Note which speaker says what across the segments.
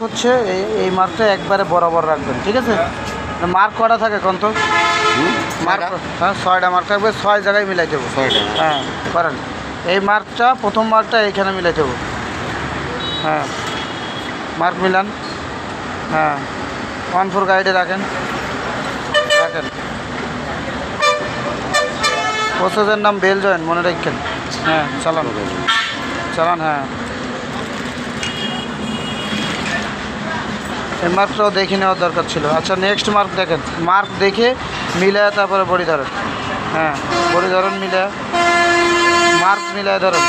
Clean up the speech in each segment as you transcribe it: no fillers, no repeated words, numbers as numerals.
Speaker 1: হচ্ছে এই মার্কটা একবারে বরাবর রাখবেন, ঠিক আছে? মার্ক কটা থাকে কোন তো মার্ক? হ্যাঁ, 6টা মার্ক থাকবে, 6 জায়গায় মিলাই দেবো। হ্যাঁ করেন। এই মার্কটা প্রথম মার্কটা এইখানে মিলাই দেবো। হ্যাঁ, মার্ক মিলান। হ্যাঁ, 1-4 গাইডে রাখেন। প্রসেসের নাম বেল জয়েন্ট, মনে রাখেন। হ্যাঁ, চালান। হ্যাঁ, এই মার্কটাও দেখে নেওয়ার দরকার ছিল। আচ্ছা, নেক্সট মার্ক দেখেন। মার্ক দেখে মিলায় তারপরে বডি ধরেন। হ্যাঁ, বডি ধরেন, মিলায় মার্ক মিলায় ধরেন।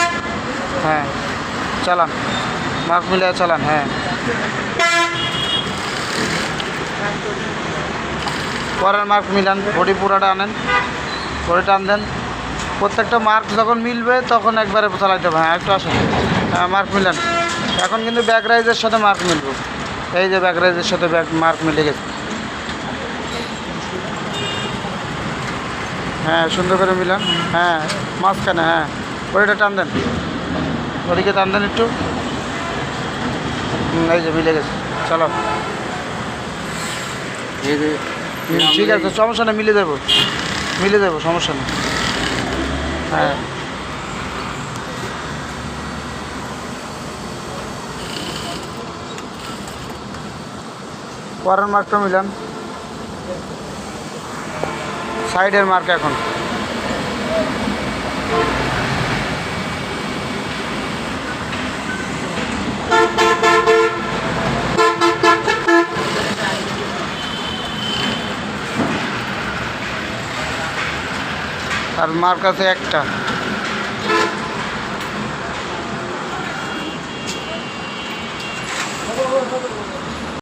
Speaker 1: হ্যাঁ, চালান, মার্ক মিলায় চালান। হ্যাঁ, পরের মার্ক মিলান, বডি পুরাটা আনেন, বডি টান দেন। প্রত্যেকটা মার্ক যখন মিলবে তখন একবারে চালাইতে হবে। হ্যাঁ, একটু আসেন। হ্যাঁ, মার্ক মিলান। এখন কিন্তু ব্যাক রাইজের সাথে মার্ক মিলবে। এই যে ব্যাক রাইজের সাথে মার্ক মিলে গেছে। হ্যাঁ, সুন্দর করে মিলান। হ্যাঁ, মাঝখানে। হ্যাঁ, বডিটা টান দেন, বডিকে টান দেন একটু। এই যে মিলে গেছে। চলো, ঠিক আছে, সমস্যা নেই, মিলে দেবো, সমস্যা নেই। হ্যাঁ, পরের মার্কটা মিলান, সাইডের মার্ক। এখন আর মার্ক আছে একটা।